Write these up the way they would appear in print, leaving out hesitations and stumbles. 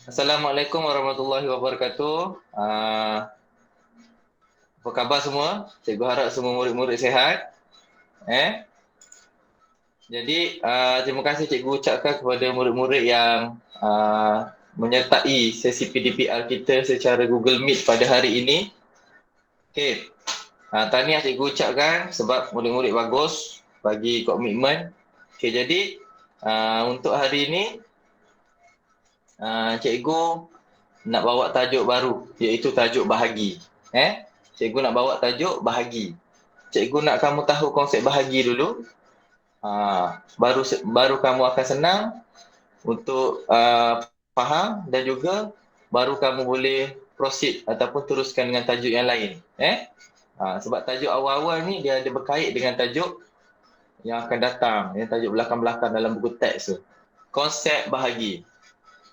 Assalamualaikum warahmatullahi wabarakatuh. Apa khabar semua? Cikgu harap semua murid-murid sihat. Jadi, terima kasih cikgu ucapkan kepada murid-murid yang menyertai sesi PDPR kita secara Google Meet pada hari ini. Okey. Tahniah cikgu ucapkan sebab murid-murid bagus bagi komitmen. Okey, jadi untuk hari ini cikgu nak bawa tajuk baru, iaitu tajuk bahagi. Cikgu nak bawa tajuk bahagi. Cikgu nak kamu tahu konsep bahagi dulu. Baru kamu akan senang untuk faham dan juga baru kamu boleh proceed ataupun teruskan dengan tajuk yang lain. Sebab tajuk awal-awal ni dia ada berkait dengan tajuk yang akan datang, tajuk belakang-belakang dalam buku teks tu. Konsep bahagi.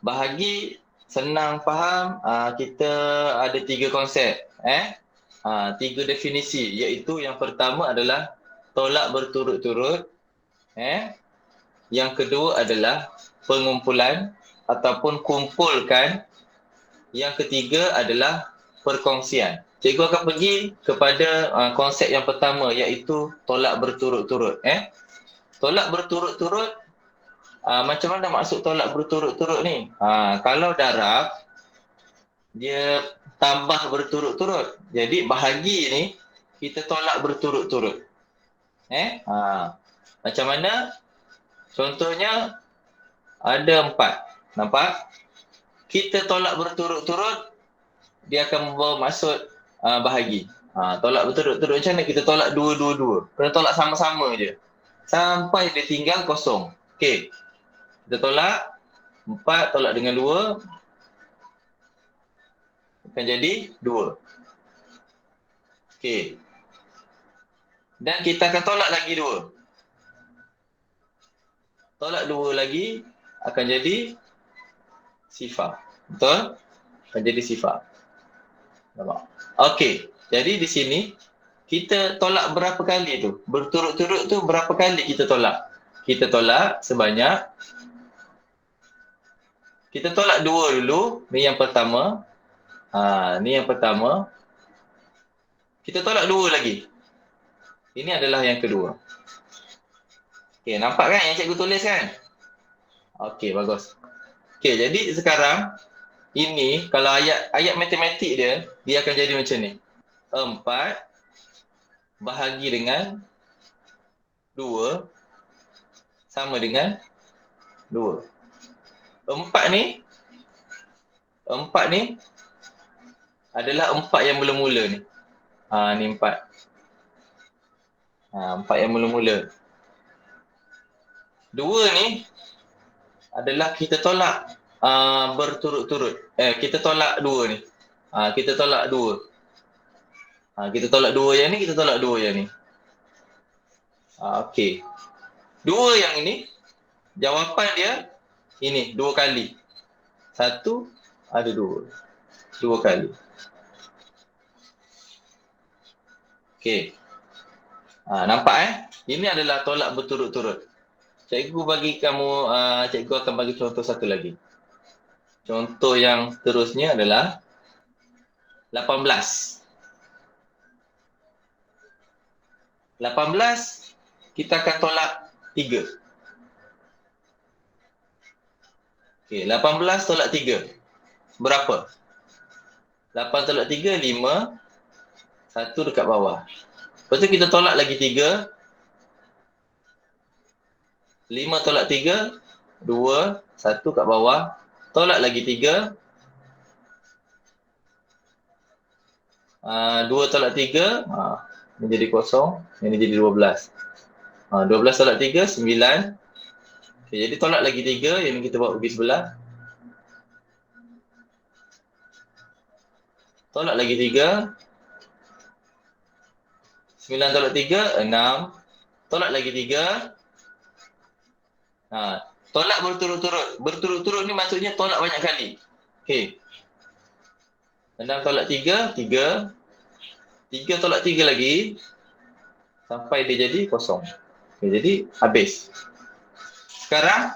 Bahagi senang faham, kita ada 3 konsep, 3 definisi, iaitu yang pertama adalah tolak berturut-turut, yang kedua adalah pengumpulan ataupun kumpulkan, yang ketiga adalah perkongsian. Cikgu akan pergi kepada konsep yang pertama, iaitu tolak berturut-turut. Tolak berturut-turut, macam mana maksud tolak berturut-turut ni? Kalau darab, dia tambah berturut-turut. Jadi bahagi ni kita tolak berturut-turut. Macam mana? Contohnya ada 4. Nampak? Kita tolak berturut-turut, dia akan membawa maksud bahagi. Tolak berturut-turut macam mana? Kita tolak dua-dua-dua. Kena tolak sama-sama je. Sampai dia tinggal kosong. Okey. Kita tolak 4 tolak dengan 2 akan jadi 2. Okey. Dan kita akan tolak lagi 2. Tolak 2 lagi akan jadi sifar. Betul? Akan jadi sifar. Nampak? Okey. Jadi di sini kita tolak berapa kali tu? Berturut-turut tu berapa kali kita tolak? Kita tolak sebanyak, kita tolak 2 dulu. Ni yang pertama. Ni yang pertama. Kita tolak 2 lagi. Ini adalah yang kedua. Okey, nampak kan yang cikgu tulis kan? Okey, bagus. Okey, jadi sekarang ini kalau ayat matematik dia akan jadi macam ni. 4 bahagi dengan 2 sama dengan 2. 4 ni adalah 4 yang mula-mula ni. Ni 4. 4 yang mula-mula. 2 ni adalah kita tolak berturut-turut. Kita tolak 2 ni. Kita tolak 2. Kita tolak 2 yang ni, kita tolak 2 yang ni. Okey. 2 yang ini, jawapan dia ini 2 kali. 1 ada 2. 2 kali. Okey. Nampak Ini adalah tolak berturut-turut. Cikgu akan bagi contoh satu lagi. Contoh yang seterusnya adalah 18. 18 kita akan tolak 3. Okey, 18 tolak 3. Berapa? 8 tolak 3, 5. 1 dekat bawah. Lepas tu kita tolak lagi 3. 5 tolak 3, 2. 1 kat bawah. Tolak lagi 3. 2 tolak 3. Ini jadi kosong. Ini jadi 12. 12 tolak 3, 9. Okay, jadi tolak lagi 3. Yang ni kita bawa pergi sebelah. Tolak lagi 3. 9 tolak 3, 6. Tolak lagi 3. Tolak berturut-turut. Berturut-turut ni maksudnya tolak banyak kali. Okey. 6 tolak 3, 3. 3 tolak 3 lagi. Sampai dia jadi kosong. Okay, jadi habis. Sekarang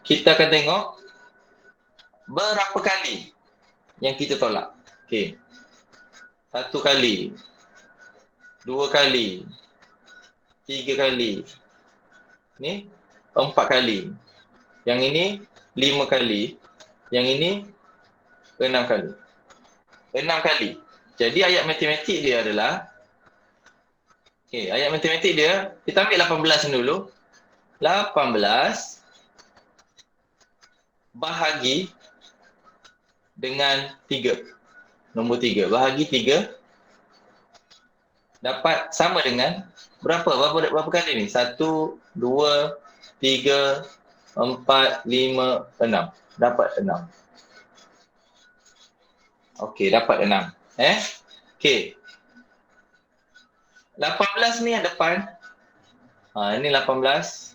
kita akan tengok berapa kali yang kita tolak? Okey. 1 kali, 2 kali, 3 kali. Ni 4 kali. Yang ini 5 kali. Yang ini 6 kali. 6 kali. Jadi ayat matematik dia adalah, ayat matematik dia, kita ambil 18 dulu. 18 bahagi dengan 3. Nombor 3. Bahagi 3 dapat sama dengan berapa? Berapa kali ni? 1, 2, 3, 4, 5, 6. Dapat 6. Okey, dapat 6. Okey. 18 ni yang depan. Ini 18.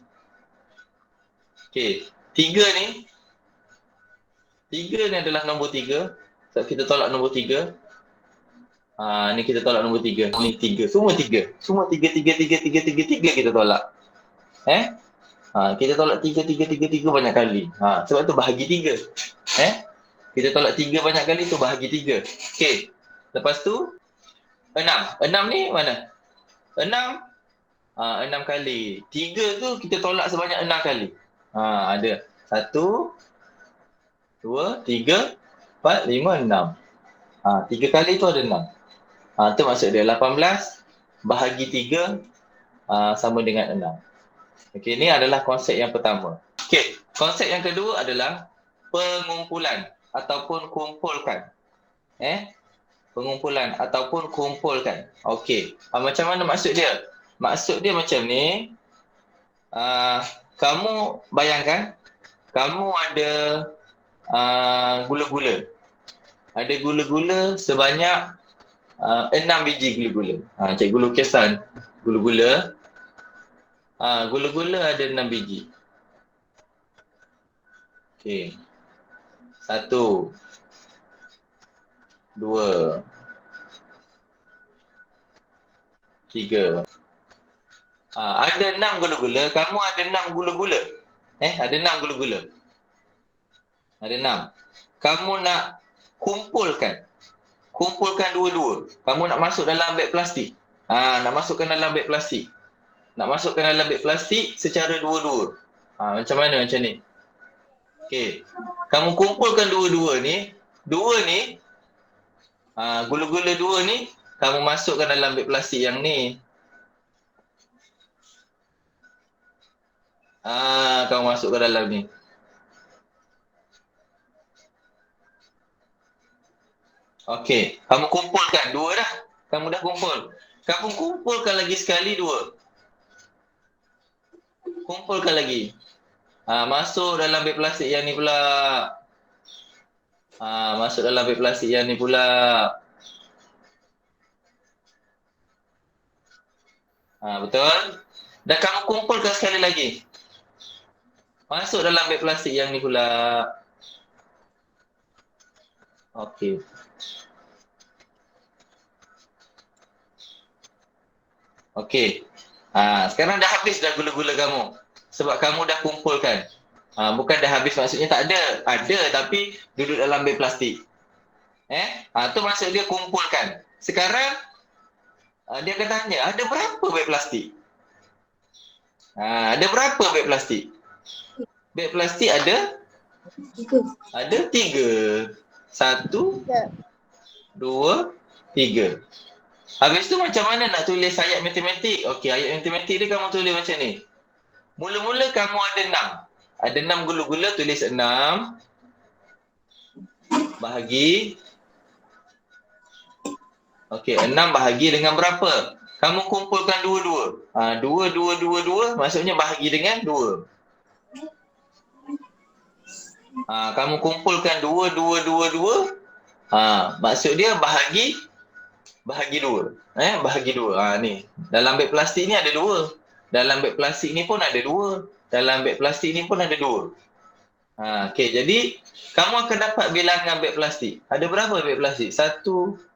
Okey. 3 ni. 3 ni adalah nombor 3. So, kita tolak nombor 3. Ni kita tolak nombor 3. Ni 3. Semua 3. Semua 3, 3, 3, 3, 3, 3 kita tolak. Kita tolak 3, 3, 3, 3 banyak kali. Sebab tu bahagi 3. Kita tolak 3 banyak kali tu bahagi 3. Okey. Lepas tu 6. 6 ni mana? 6. 6 kali. 3 tu kita tolak sebanyak 6 kali. Ada. 1, 2, 3, 4, 5, 6. 3 kali tu ada 6. Tu maksud dia 18 bahagi 3 sama dengan 6. Okey, ni adalah konsep yang pertama. Okey, konsep yang kedua adalah pengumpulan ataupun kumpulkan. Pengumpulan ataupun kumpulkan. Okey, macam mana maksud dia? Maksud dia macam ni. Kamu bayangkan, kamu ada gula-gula. Ada gula-gula sebanyak 6 biji gula-gula. Cikgu lukiskan gula-gula. Gula-gula ada 6 biji. Okey. 1, 2, 3. Ada 6 gula-gula. Kamu ada 6 gula-gula. Ada 6 gula-gula. Ada 6. Kamu nak kumpulkan. Kumpulkan dua-dua. Kamu nak masuk dalam beg plastik. Nak masukkan dalam beg plastik. Nak masukkan dalam beg plastik secara dua-dua. Macam mana macam ni? Okey. Kamu kumpulkan dua-dua ni. Dua ni. Gula-gula dua ni. Kamu masukkan dalam beg plastik yang ni. Kamu masukkan dalam ni. Okey. Kamu kumpulkan dua dah. Kamu dah kumpul. Kamu kumpulkan lagi sekali dua. Kumpulkan lagi. Masuk dalam beg plastik yang ni pula. Masuk dalam beg plastik yang ni pula. Betul? Dan kamu kumpulkan sekali lagi. Masuk dalam beg plastik yang ni pula. Okey. Okey. Sekarang dah habis dah gula-gula kamu. Sebab kamu dah kumpulkan. Bukan dah habis maksudnya tak ada. Ada tapi duduk dalam beg plastik. Tu maksud dia kumpulkan. Sekarang dia akan tanya, ada berapa beg plastik? Ada berapa beg plastik? Beg plastik ada? Ada 3. 1, 2, 3. Habis tu macam mana nak tulis ayat matematik? Okey, ayat matematik dia kamu tulis macam ni. Mula-mula kamu ada 6. Ada 6 gula-gula, tulis 6 bahagi. Okey, 6 bahagi dengan berapa? Kamu kumpulkan dua-dua. 2, 2, 2, 2 maksudnya bahagi dengan 2. Kamu kumpulkan 2, 2, 2, 2. Maksud dia bahagi 2. Bahagi 2. Ni. Dalam beg plastik ni ada 2. Dalam beg plastik ni pun ada 2. Dalam beg plastik ni pun ada 2. Okey, jadi kamu akan dapat bilangan beg plastik. Ada berapa beg plastik? 1,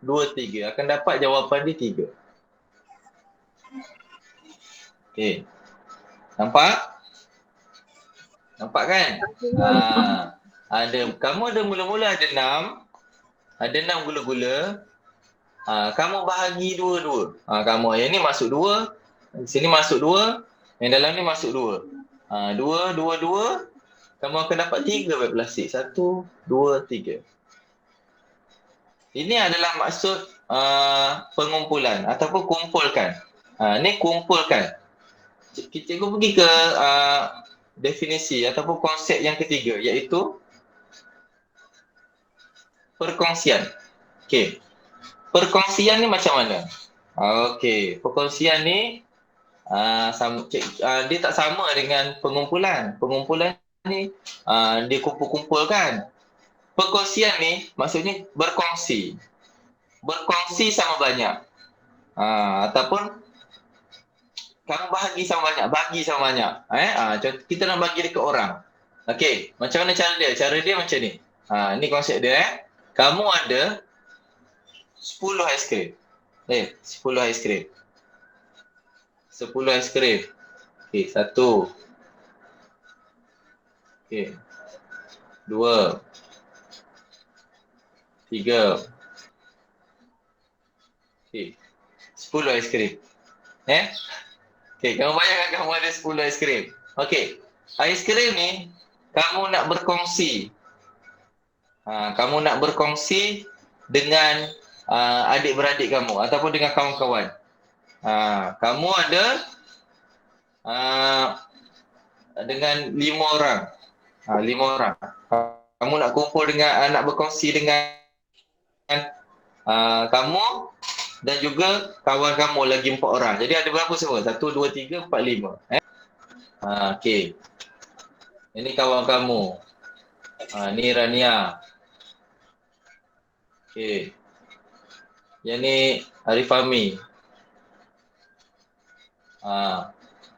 2, 3. Akan dapat jawapan dia 3. Okey. Nampak? Nampak kan? Kamu ada mula-mula ada 6. Ada 6 gula-gula. Kamu bahagi dua-dua. Kamu yang ni masuk 2. Sini masuk 2. Yang dalam ni masuk 2. 2, 2, 2. Kamu akan dapat 3 beg plastik. 1, 2, 3. Ini adalah maksud pengumpulan ataupun kumpulkan. Ni kumpulkan. Cikgu pergi ke definisi ataupun konsep yang ketiga, iaitu perkongsian. Okey. Perkongsian ni macam mana? Okey, perkongsian ni dia tak sama dengan pengumpulan. Pengumpulan ni dia kumpul-kumpulkan. Perkongsian ni maksudnya berkongsi. Berkongsi sama banyak. Ataupun kamu bahagi sama banyak, bagi sama banyak. Kita nak bagi dekat orang. Okey, macam mana cara dia? Cara dia macam ni. Ni konsep dia. Kamu ada 10 aiskrim. 10 aiskrim. 10 aiskrim. Okey, 1. Okey. 2. 3. Okey. 10 aiskrim. Okey, kamu bayangkan kamu ada 10 aiskrim. Okey. Aiskrim ni kamu nak berkongsi. Kamu nak berkongsi dengan adik-beradik kamu ataupun dengan kawan-kawan. Kamu ada dengan 5 orang. 5 orang. Kamu nak kumpul dengan, nak berkongsi dengan kamu dan juga kawan kamu lagi 4 orang. Jadi ada berapa semua? 1, 2, 3, 4, 5. Okey. Ini kawan kamu. Ni Rania. Okey. Yang ni Arifami.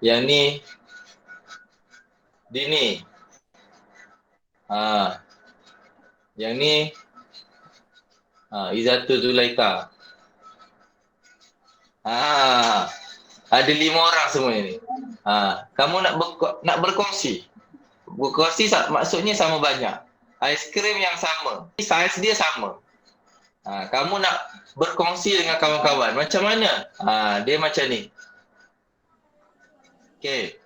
Yang ni Dini. Yang ni Izatul Zulaika. Ada 5 orang semua ni. Kamu nak berkongsi. Berkongsi maksudnya sama banyak. Aiskrim yang sama. Saiz dia sama. Kamu nak berkongsi dengan kawan-kawan. Macam mana? Dia macam ni. Okey.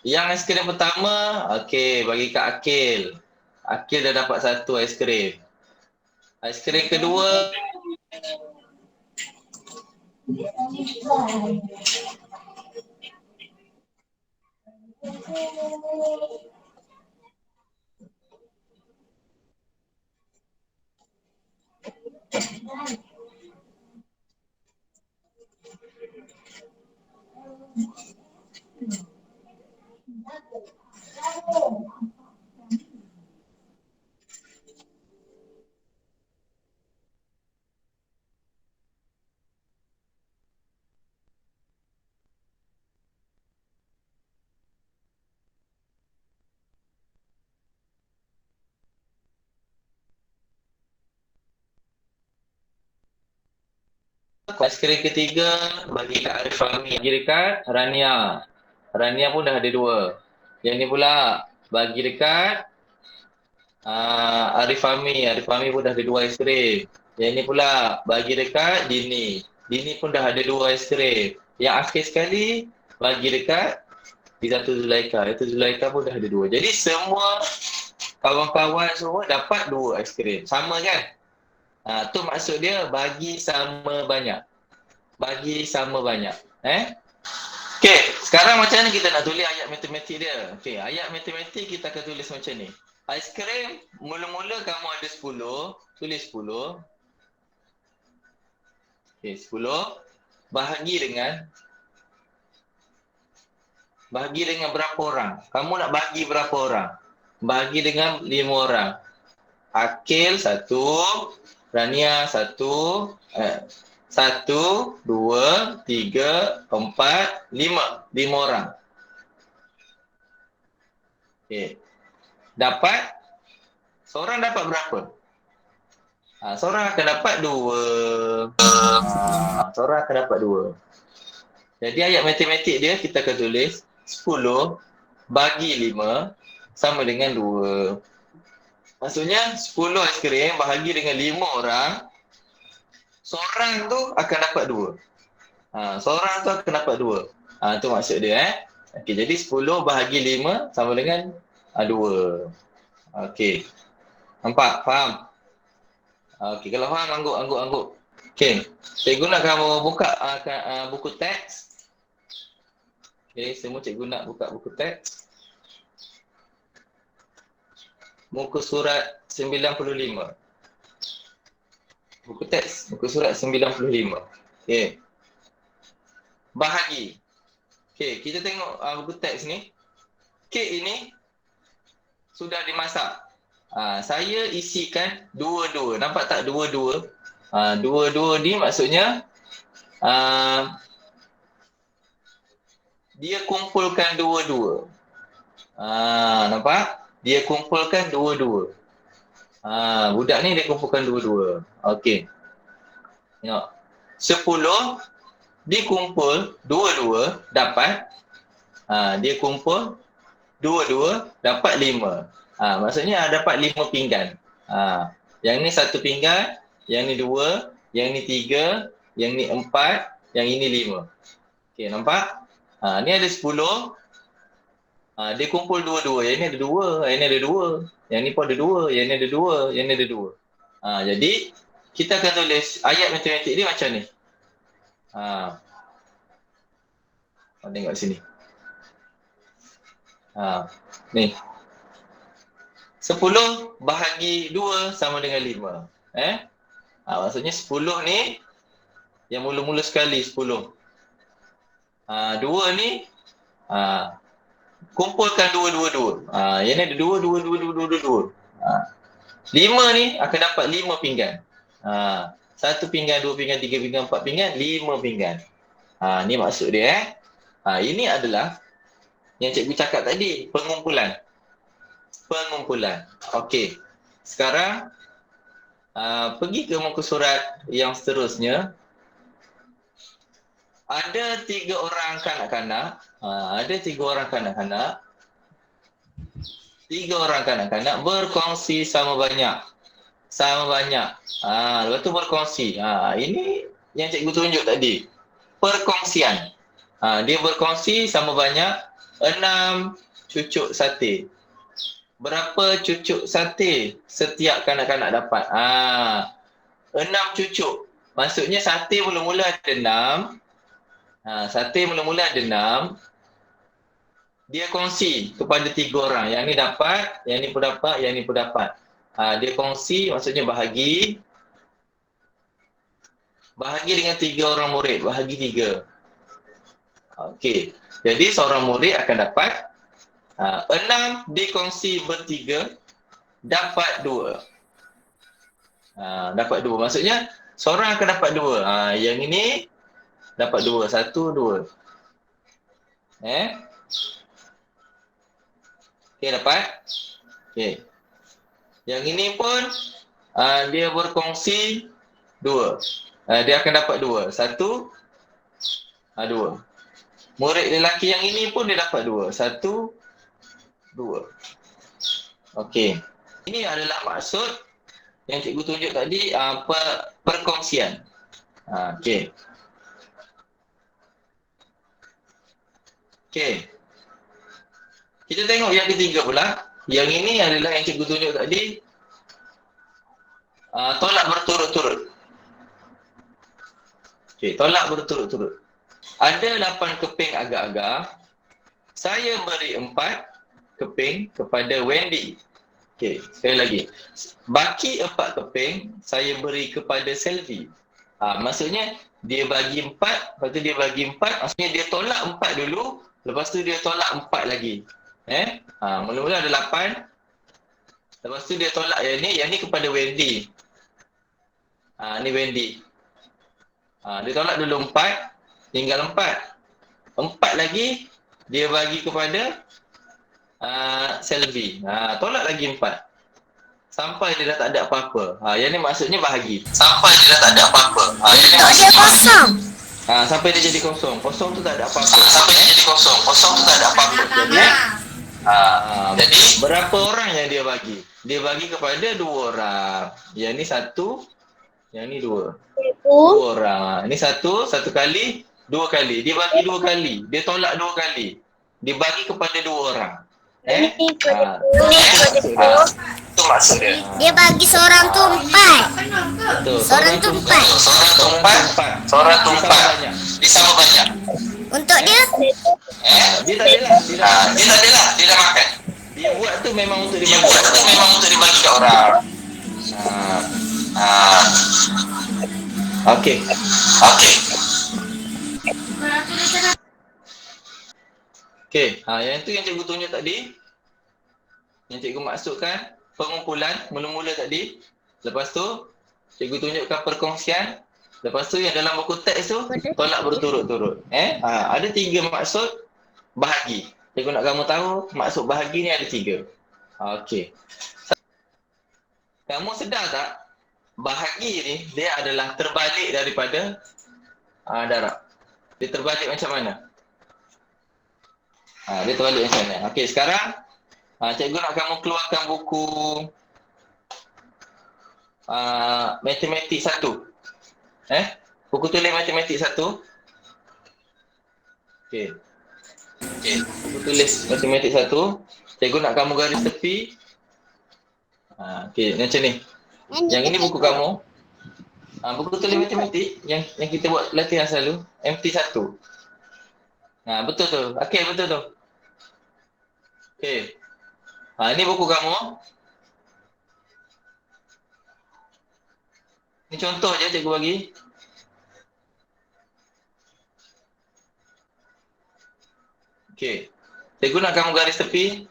Yang aiskrim pertama, okey, bagi Kak Akil. Akil dah dapat 1 aiskrim. Aiskrim kedua, aiskrim ketiga bagi Kak Arifami. Bagi dekat Rania. Rania pun dah ada 2. Yang ni pula bagi dekat Arifami. Arifami pun dah ada 2 aiskrim. Yang ni pula bagi dekat Dini. Dini pun dah ada 2 aiskrim. Yang akhir sekali bagi dekat Izatul Zulaika. Izatul Zulaika pun dah ada 2. Jadi semua kawan-kawan semua dapat 2 aiskrim. Sama kan? Tu maksud dia bagi sama banyak. Bagi sama banyak. Okey, sekarang macam mana kita nak tulis ayat matematik dia? Okey, ayat matematik kita akan tulis macam ni. Aiskrim, mula-mula kamu ada 10, tulis 10. Okey, 10. Bahagi dengan berapa orang? Kamu nak bagi berapa orang? Bahagi dengan 5 orang. Akil 1, Rania 1, 1, 2, 3, 4, 5. 5 orang. Okey. Dapat, seorang dapat berapa? Seorang akan dapat 2. Seorang akan dapat 2. Jadi ayat matematik dia kita akan tulis 10 bagi 5 sama dengan 2. Maksudnya 10 aiskrim bahagi dengan 5 orang, seorang tu akan dapat 2. Seorang tu akan dapat 2. Tu maksud dia. Okey, jadi 10 bahagi 5 sama dengan 2. Okey. Nampak? Faham? Okey, kalau faham angguk. Okey. Cikgu nak kamu buka buku teks. Okey, semua cikgu nak buka buku teks. Muka surat 95. Buku teks, muka surat 95. Okey. Bahagi. Okey, kita tengok buku teks ni. Kek ini sudah dimasak. Saya isikan 2-2. Nampak tak 2-2? 2-2 ni maksudnya dia kumpulkan 2-2. Nampak? Dia kumpulkan 2-2. Budak ni dia kumpulkan 2-2. Okey. Tengok. 10 dikumpul 2-2 dapat dia kumpul 2-2 dapat 5. Maksudnya dapat 5 pinggan. Yang ni 1 pinggan, yang ni 2, yang ni 3, yang ni 4, yang ini 5. Okey, nampak? Ni ada 10. Dia kumpul 2-2. Yang ni ada 2, yang ni ada 2. Yang ni pun ada 2, yang ni ada 2, yang ni ada 2. Jadi kita akan tulis ayat matematik dia macam ni. Tengok sini. Ni. 10 bahagi 2 sama dengan 5. Maksudnya 10 ni yang mula-mula sekali 10. 2 ni kumpulkan 2. Yang ni ada 2. 5 ni akan dapat 5 pinggan. 1 pinggan, 2 pinggan, 3 pinggan, 4 pinggan, 5 pinggan. Ni maksud dia. Ini adalah yang cikgu cakap tadi, pengumpulan. Okey. Sekarang pergi ke muka surat yang seterusnya. Ada 3 orang kanak-kanak. Ada 3 orang kanak-kanak. 3 orang kanak-kanak berkongsi sama banyak. Lepas tu berkongsi. Ini yang cikgu tunjuk tadi. Perkongsian. Dia berkongsi sama banyak 6 cucuk sate. Berapa cucuk sate setiap kanak-kanak dapat? 6 cucuk. Maksudnya sate mula-mula ada 6. Sate mula-mula ada 6. Dia kongsi kepada 3 orang. Yang ni dapat, yang ni pun dapat, yang ni pun dapat. Dia kongsi maksudnya bahagi. Bahagi dengan 3 orang murid. Bahagi 3. Okey. Jadi seorang murid akan dapat 6 dikongsi bertiga dapat 2. Dapat 2. Maksudnya seorang akan dapat 2. Yang ini dapat 2. 1, 2. Okey, dapat. Okey. Yang ini pun dia berkongsi 2. Dia akan dapat 2. 1, 2. Murid lelaki yang ini pun dia dapat 2. 1, 2. Okey. Ini adalah maksud yang cikgu tunjuk tadi, perkongsian. Okey. Okey. Kita tengok yang ketiga pula. Yang ini adalah yang cikgu tunjuk tadi. Tolak berturut-turut. Okey, tolak berturut-turut. Ada 8 keping agar-agar. Saya beri 4 keping kepada Wendy. Okey, sekali lagi. Baki 4 keping saya beri kepada Selvi. Maksudnya dia bagi 4, lepas tu dia bagi 4, maksudnya dia tolak 4 dulu, lepas tu dia tolak 4 lagi. Mula-mula ada 8. Lepas tu dia tolak yang ni kepada Wendy. Ni Wendy. Dia tolak dulu 4, tinggal 4. 4 lagi dia bagi kepada Selvi. Tolak lagi 4. Sampai dia dah tak ada apa-apa. Yang ni maksudnya bahagi. Sampai dia dah tak ada apa-apa. Tak ada kosong. Sampai dia jadi kosong. Kosong tu tak ada apa-apa. Sampai dia jadi kosong. Kosong tu tak ada apa-apa. Jadi Jadi berapa orang yang dia bagi? Dia bagi kepada 2 orang. Yang ni 1, yang ni 2. 2 orang. Ini 1 kali, 2 kali. Dia bagi 2 kali. Dia tolak 2 kali. Dia bagi kepada 2 orang. Itu maksud dia. Dia bagi seorang tu 4. Betul. Seorang tu 4. Seorang tu 4. Dia sama banyak. Untuk dia? Dia tak adalah. Dia dah makan. Dia buat tu memang untuk dibagi ke orang. Okey. Okey. Yang tu yang cikgu tunjuk tadi. Yang cikgu maksudkan pengumpulan mula-mula tadi. Lepas tu cikgu tunjukkan perkongsian. Lepas tu yang dalam buku teks tu tolak berturut-turut. Ada 3 maksud bahagi. Cikgu nak kamu tahu maksud bahagi ni ada 3. Okey. Kamu sedar tak? Bahagi ni dia adalah terbalik daripada darab. Dia terbalik macam mana? Dia terbalik macam mana? Okey, sekarang cikgu nak kamu keluarkan buku matematik 1. Buku tulis matematik 1. Okey. Buku tulis matematik 1. Cikgu nak kamu garis tepi. Okey, macam ni. Yang ini buku kamu. Buku tulis matematik yang kita buat latihan selalu, MT1. Betul tu. Okey, betul tu. Okey. Ini buku kamu. Ini contoh je cikgu bagi. Okey. Cikgu nak kamu garis tepi.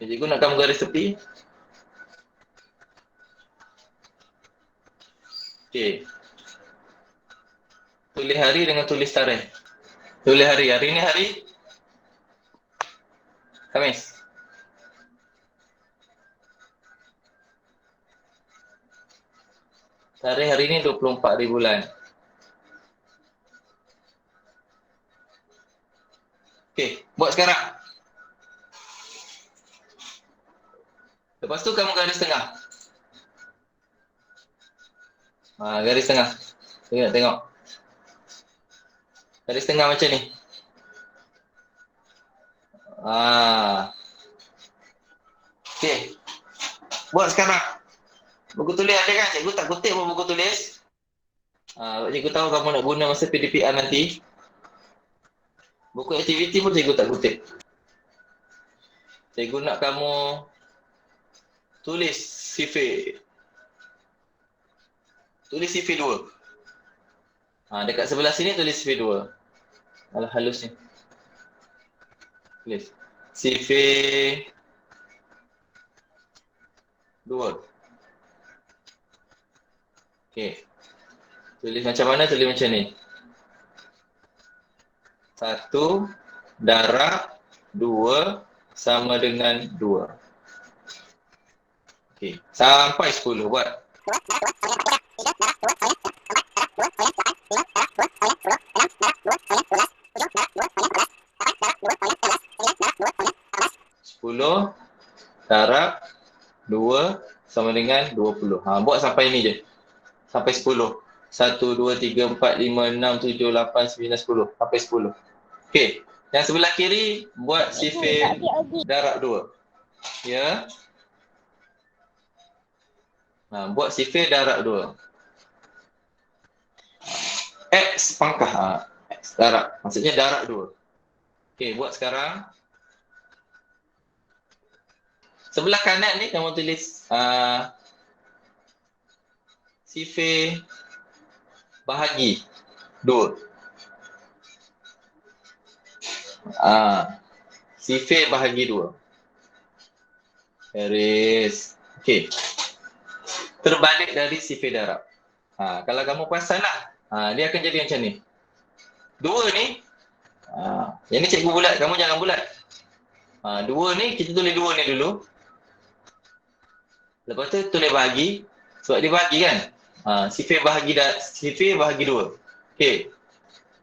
Cikgu nak kamu garis tepi. Okey. Tulis hari dengan tulis tarikh. Tulis hari. Hari ni hari Khamis. Tarikh hari ni 24 hari bulan. Okey, buat sekarang. Lepas tu kamu garis tengah. Garis tengah. Saya nak tengok. Garis tengah macam ni. Okey. Buat sekarang. Buku tulis ada kan? Cikgu tak kutip pun buku tulis. Cikgu tahu kamu nak guna masa PDPR nanti. Buku aktiviti pun cikgu tak kutip. Cikgu nak kamu tulis sifir. Tulis sifir 2. Dekat sebelah sini tulis sifir 2. Alah halus ni. Tulis sifir 2. Okey. Tulis macam mana? Tulis macam ni. 1 darab 2 sama dengan 2. Okey. Sampai 10 buat. Darab 2 sama dengan 20. Buat sampai ni je. Sampai 10. 1, 2, 3, 4, 5, 6, 7, 8, 9, 10. Sampai 10. Okey. Yang sebelah kiri buat sifir darab 2. Ya. Buat sifir darab 2. X pangkah. X darab. Maksudnya darab 2. Okey, buat sekarang. Sebelah kanan ni kamu tulis sifir bahagi 2. Sifir bahagi 2. Garis. Okey. Terbalik dari sifir darab. Kalau kamu perasan lah. Dia akan jadi macam ni. 2 ni. Yang ni cikgu bulat. Kamu jangan bulat. 2 ni kita tulis 2 ni dulu. Lepas tu tulis bahagi. Sebab dia bahagi kan. Sifir bahagi 2. Okey.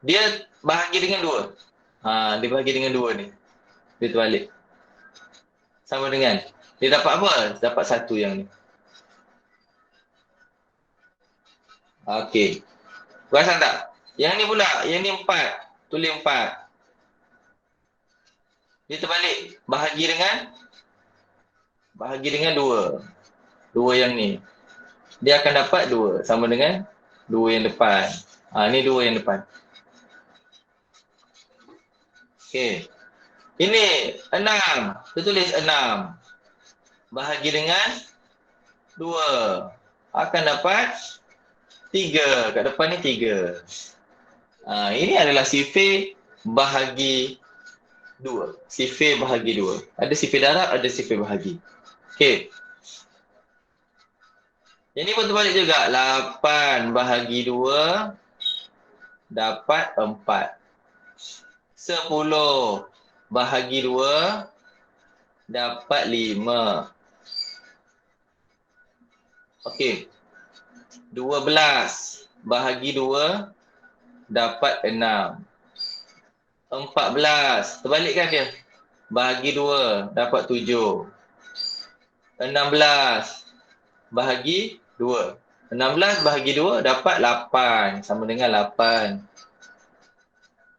Dia bahagi dengan 2. Dia bahagi dengan 2 ni. Dia terbalik. Sama dengan. Dia dapat apa? Dapat 1 yang ni. Okey. Perasan tak? Yang ni pula. Yang ni 4. Tulis 4. Dia terbalik. Bahagi dengan 2. 2 yang ni. Dia akan dapat 2. Sama dengan 2 yang depan. Ni 2 yang depan. Okey. Ini 6. Kita tulis 6. Bahagi dengan 2. Akan dapat 3. Kat depan ni 3. Ini adalah sifir bahagi 2. Sifir bahagi 2. Ada sifir darab, ada sifir bahagi. Okey. Yang ni pun terbalik juga. 8 bahagi 2 dapat 4. 10 bahagi 2 dapat 5. Okey. 12 bahagi 2 dapat 6. 14. Terbalikkan dia. Bahagi 2 dapat 7. 16 bahagi 2. 16 bahagi 2 dapat 8. Sama dengan 8.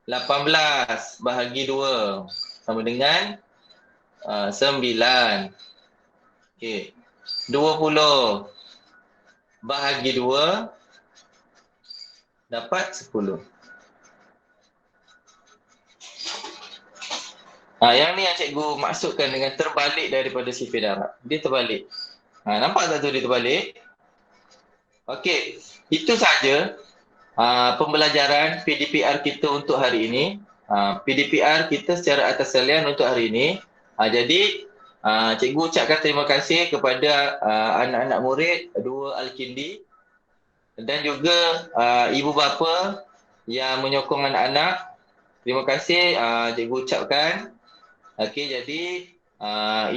18 bahagi 2 sama dengan 9. Okey. 20 bahagi 2 dapat 10. Yang ni yang cikgu maksudkan dengan terbalik daripada sifir darab. Dia terbalik. Nampak tak tu dia terbalik? Okey. Itu saja pembelajaran PDPR kita untuk hari ini. PDPR kita secara atas talian untuk hari ini. Jadi cikgu ucapkan terima kasih kepada anak-anak murid 2 Al-Kindi dan juga ibu bapa yang menyokong anak-anak. Terima kasih cikgu ucapkan. Okey, jadi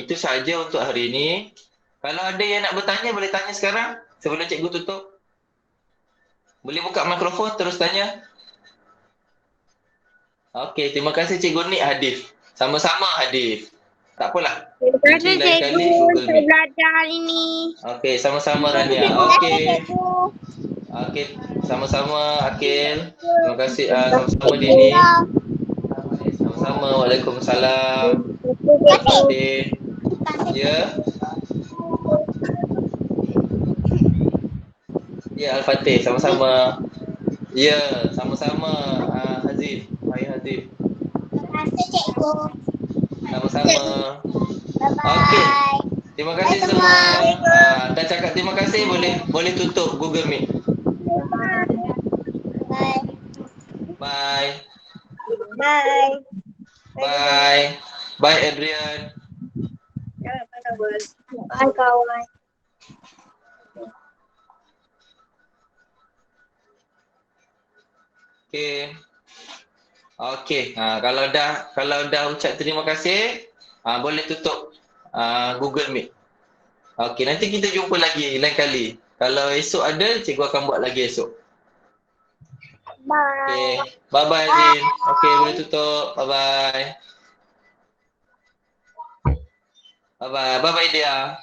itu sahaja untuk hari ini. Kalau ada yang nak bertanya boleh tanya sekarang sebelum cikgu tutup. Boleh buka mikrofon terus tanya. Okey, terima kasih Cikgu Nik Hadif. Sama-sama Hadif. Tak apalah. Terima kasih Nanti lain cikgu kali Google untuk Meet. belajar hari ni. Okey, sama-sama Rania. Terima kasih Okey. cikgu. Okey, sama-sama Akil. Terima kasih sama-sama Dini. Sama-sama. Waalaikumsalam. Al-Fatih. Ya. Ya, Al-Fatih. Sama-sama. Ya, sama-sama Hazif. Hai Hazif. Terima kasih cikgu. Sama-sama. Bye-bye. Okey. Terima kasih Bye, semua. teman. Dah cakap terima kasih, boleh tutup Google Meet. Bye. Bye. Bye. Bye. Bye Adrian. Bye kawan. Okey. Okey. Kalau dah ucap terima kasih, boleh tutup Google Meet. Okey, nanti kita jumpa lagi lain kali. Kalau esok ada, cikgu akan buat lagi esok. Bye. Okey. Bye-bye Azin. Okey, boleh tutup. Bye-bye. Bye-bye. Bye-bye dia.